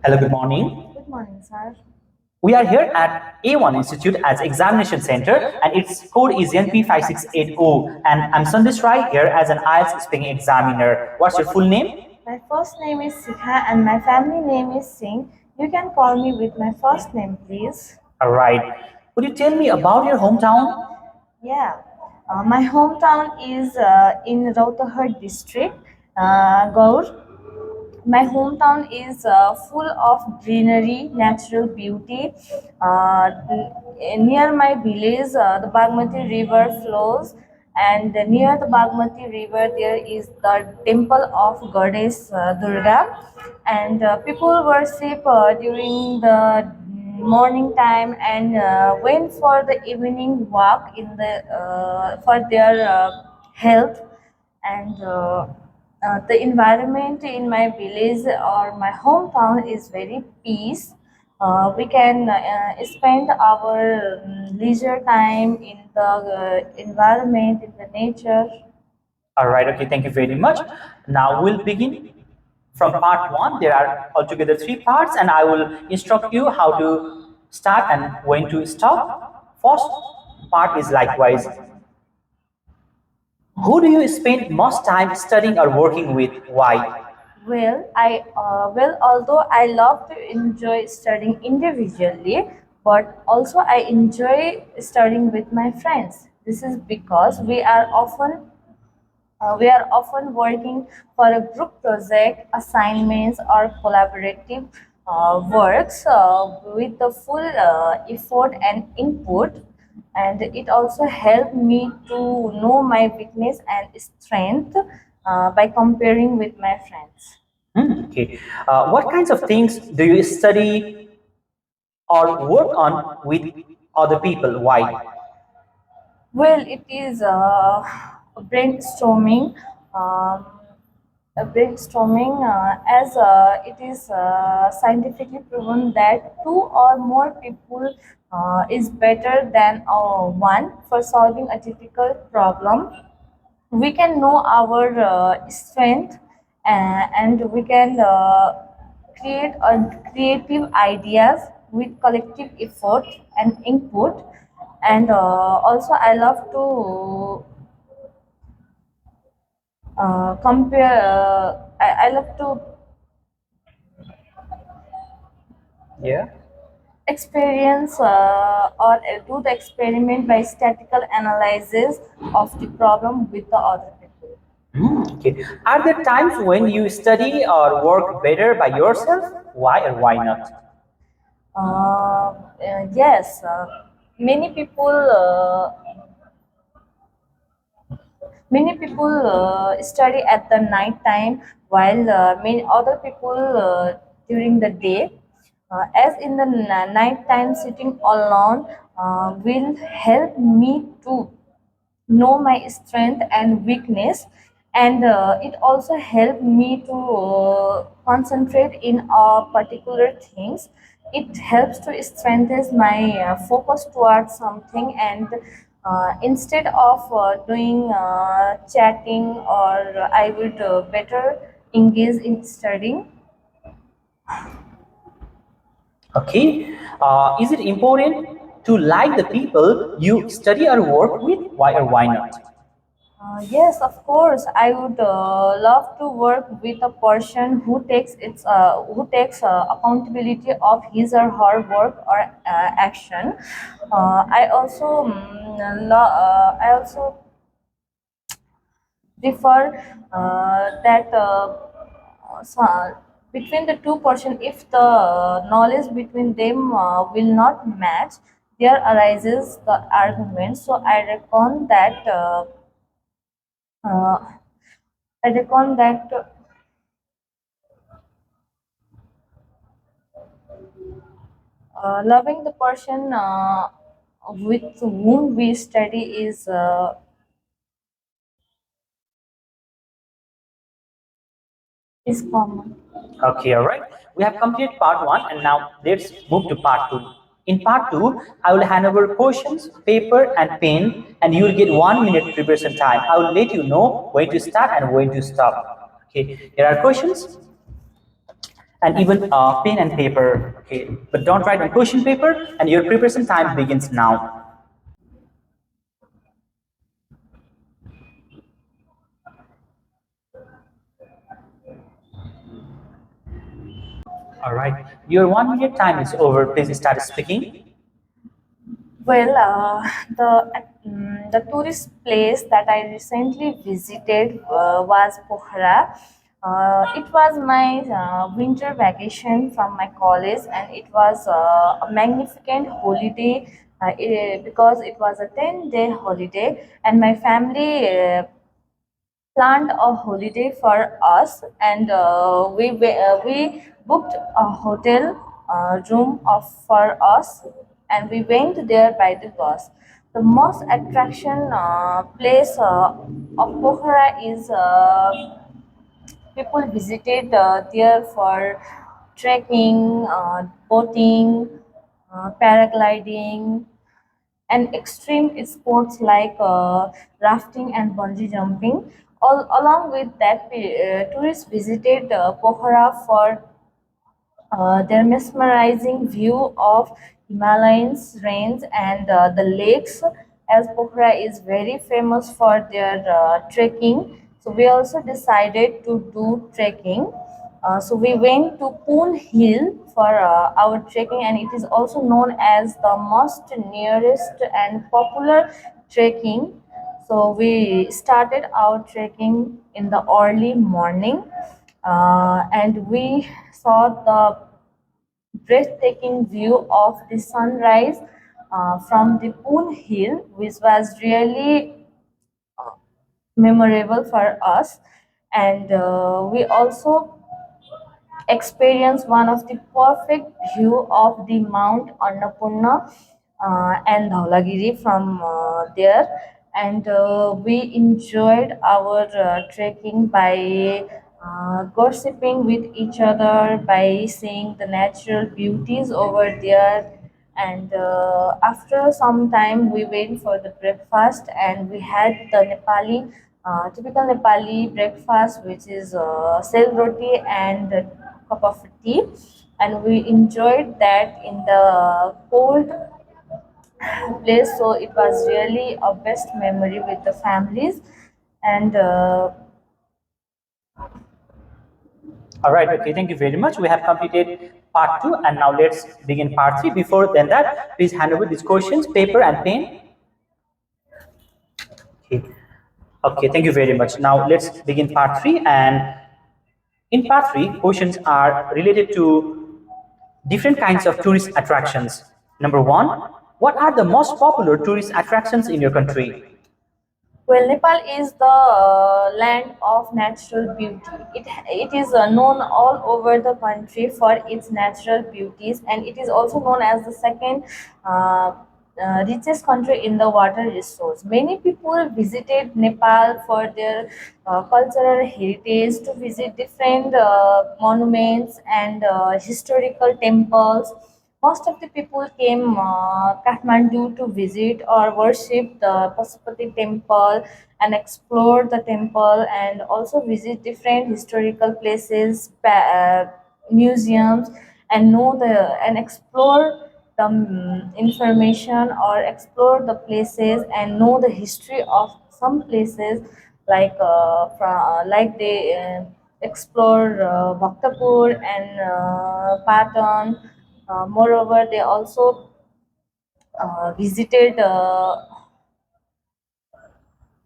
Hello, good morning. Good morning, sir. We are here at A1 Institute as Examination Center, and its code is NP5680. And I'm Sandesh Rai here as an IELTS speaking examiner. What's your full name? My first name is Sikha and my family name is Singh. You can call me with my first name, please. All right. Would you tell me about your hometown? Yeah, my hometown is in Rautahar district, Gaur. My hometown is full of greenery, natural beauty. Near my village, the Bagmati River flows, and near the Bagmati River, there is the temple of Goddess Durga, and people worship during the morning time and went for the evening walk in the for their health and the environment in my village or my hometown is very peace. We can spend our leisure time in the environment, in the nature. All right. Okay. Thank you very much. Now we'll begin from part one. There are altogether three parts, and I will instruct you how to start and when to stop. First part is likewise. Who do you spend most time studying or working with? Why? Although I love to enjoy studying individually, but also I enjoy studying with my friends. This is because we are often working for a group project, assignments, or collaborative works with the full effort and input. And it also helped me to know my weakness and strength by comparing with my friends. Okay. What kinds of things do you study or work on with other people? Why? Well, it is brainstorming. Um, as it is scientifically proven that two or more people is better than one for solving a difficult problem. We can know our strength and we can create creative ideas with collective effort and input. And also I love to compare I love to Yeah. experience or do the experiment by statistical analysis of the problem with the other people. Okay. Are there times when you study or work better by yourself? Why or why not? Yes, many people many people study at the night time while many other people during the day. As in the night time, sitting alone will help me to know my strength and weakness, and it also helped me to concentrate in particular things. It helps to strengthen my focus towards something, and instead of doing chatting, or I would better engage in studying. Okay. Is it important to like the people you study or work with? Why or why not? Yes, of course. I would love to work with a person who takes accountability of his or her work or action. I also prefer that between the two person, if the knowledge between them will not match, there arises the argument. So I reckon that. Uh, I reckon that loving the person with whom we study is common. Okay, all right. We have completed part one, and now let's move to part two. In part two, I will hand over questions, paper, and pen, and you will get 1 minute preparation time. I will let you know when to start and when to stop. Okay, here are questions. and even pen and paper. Okay, but don't write on question paper, and your preparation time begins now. All right, your 1 minute time is over. Please start speaking. Well, the tourist place that I recently visited was Pokhara. It was my winter vacation from my college, and it was a magnificent holiday because it was a 10-day holiday, and my family planned a holiday for us, and we booked a hotel room for us, and we went there by the bus. The most attraction place of Pokhara is people visited there for trekking, boating, paragliding, and extreme sports like rafting and bungee jumping. Along with that, tourists visited Pokhara for their mesmerizing view of Himalayan's range and the lakes, as Pokhara is very famous for their trekking. So we also decided to do trekking. So we went to Poon Hill for our trekking, and it is also known as the most nearest and popular trekking. So we started our trekking in the early morning, and we saw the breathtaking view of the sunrise from the Poon Hill, which was really memorable for us. And we also experienced one of the perfect view of the Mount Annapurna and Dhaulagiri from there. And we enjoyed our trekking by gossiping with each other, by seeing the natural beauties over there. And after some time, we went for the breakfast, and we had the typical Nepali breakfast, which is sel roti and a cup of tea. And we enjoyed that in the cold place. So it was really a best memory with the families. And All right, okay, thank you very much. We have completed part two, and now let's begin part three. Before then that, please hand over these questions, paper and pen. Okay, okay, thank you very much. Now let's begin part three, and in part three, questions are related to different kinds of tourist attractions. Number one, what are the most popular tourist attractions in your country? well, Nepal is the land of natural beauty. It is known all over the country for its natural beauties, and it is also known as the second uh, richest country in the water resource. Many people visited Nepal for their cultural heritage, to visit different monuments and historical temples. Most of the people came Kathmandu to visit or worship the Pashupati temple and explore the temple, and also visit different historical places, museums, and know the and explore the information, or explore the places and know the history of some places, like they explore Bhaktapur and Patan. Moreover, they also visited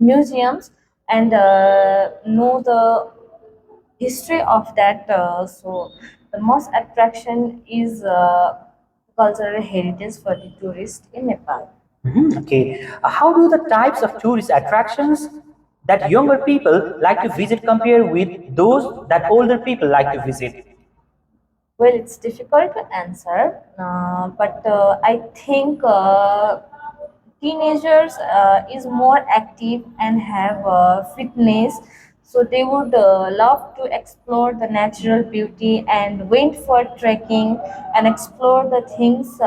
museums and know the history of that. So, the most attraction is cultural heritage for the tourist in Nepal. Mhm, okay. How do the types of tourist attractions that younger people like to visit compare with those that older people like to visit? Well, it's difficult to answer, but I think teenagers is more active and have fitness, so they would love to explore the natural beauty and went for trekking and explore the things,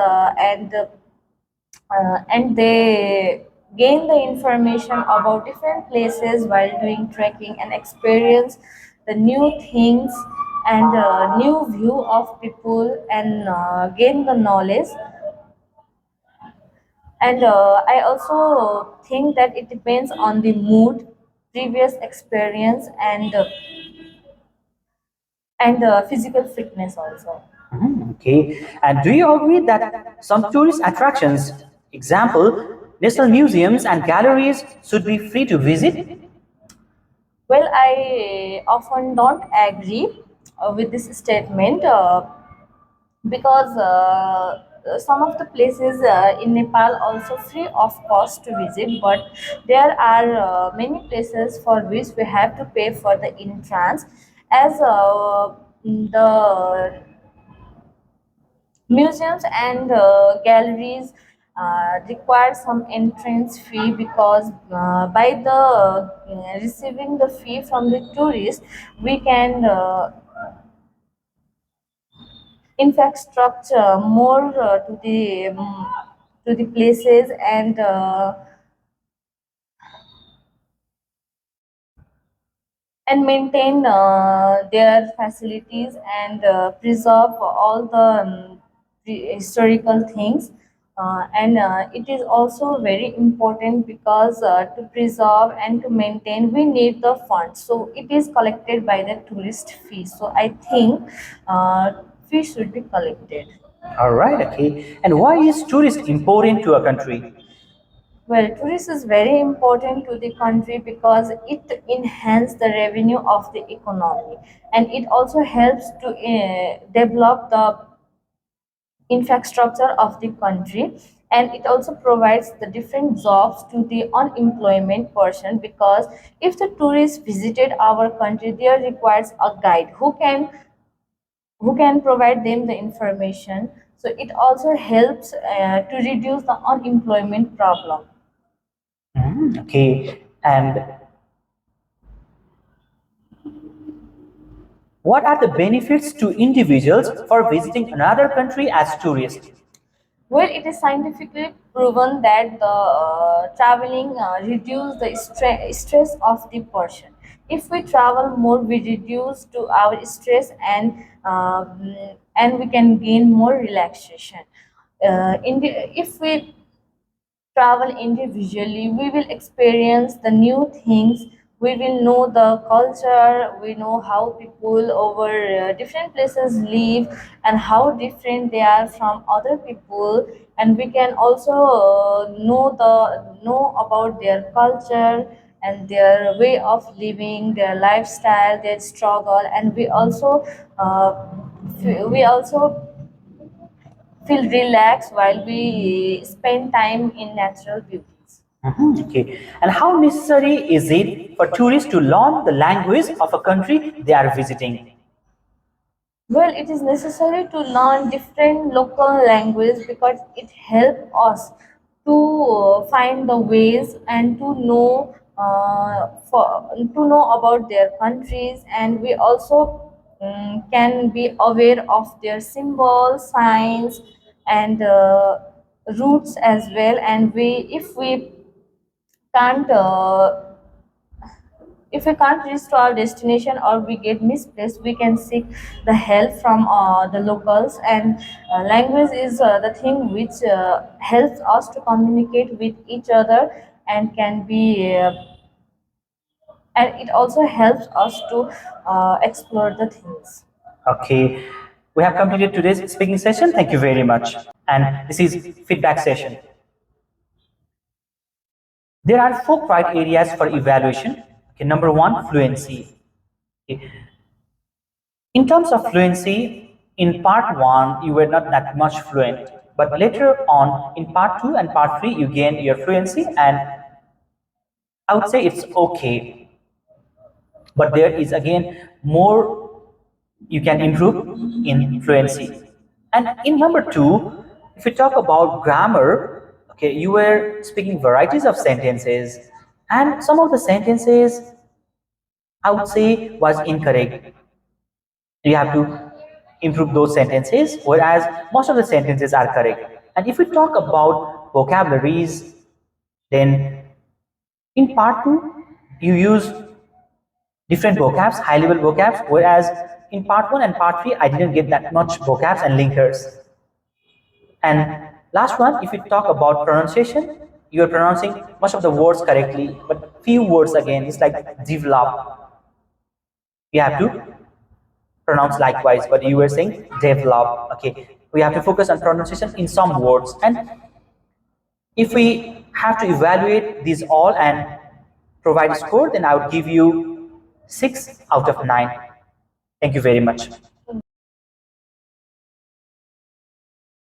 and they gain the information about different places while doing trekking and experience the new things and new view of people and gain the knowledge. And I also think that it depends on the mood, previous experience, and physical fitness also. Okay. And do you agree that some tourist attractions, example, national museums and galleries, should be free to visit? Well, I often don't agree with this statement, because some of the places in Nepal also free of cost to visit, but there are many places for which we have to pay for the entrance, as the museums and galleries require some entrance fee, because by the receiving the fee from the tourist, we can in fact structure more to the places, and maintain their facilities, and preserve all the historical things. And it is also very important, because to preserve and to maintain we need the funds, so it is collected by the tourist fee. So I think fee should be collected. All right. Okay. And why is tourist important to a country? Well, tourism is very important to the country because it enhances the revenue of the economy, and it also helps to develop the infrastructure of the country, and it also provides the different jobs to the unemployment person, because if the tourist visited our country, there requires a guide who can provide them the information, so it also helps to reduce the unemployment problem. Okay. And what are the benefits to individuals for visiting another country as tourists? Well, it is scientifically proven that the traveling reduce the stress of the person. If we travel more, we reduce to our stress, and we can gain more relaxation. If we travel individually, we will experience the new things. We will know the culture. We know how people over different places live, and how different they are from other people. And we can also know about their culture and their way of living, their lifestyle, their struggle, and we also feel relaxed while we spend time in natural beauties. Okay. And how necessary is it for tourists to learn the language of a country they are visiting? Well, it is necessary to learn different local language, because it helps us to find the ways, and to know about their countries, and we also can be aware of their symbols, signs, and roots as well. And if we can't reach to our destination, or we get misplaced, we can seek the help from the locals. And language is the thing which helps us to communicate with each other, and can be and it also helps us to explore the things. Okay. We have completed today's speaking session. Thank you very much. And this is feedback session. There are four criteria for evaluation. Okay, number one, fluency. Okay. In terms of fluency, in part one, you were not that much fluent, but later on, in part two and part three, you gained your fluency, and I would say it's okay. But there is again more you can improve in fluency. And in number two, if we talk about grammar, okay, you were speaking varieties of sentences, and some of the sentences I would say was incorrect. You have to improve those sentences, whereas most of the sentences are correct. And if we talk about vocabularies, then in part two, you use different vocabs, high level vocabs, whereas in part 1 and part 3 I didn't get that much vocabs and linkers. And last one, if we talk about pronunciation, you are pronouncing most of the words correctly, but few words again, it's like develop. You have to pronounce likewise, but you were saying develop. Okay, we have to focus on pronunciation in some words. And if we have to evaluate these all and provide a score, then I would give you 6 out of 9. Thank you very much.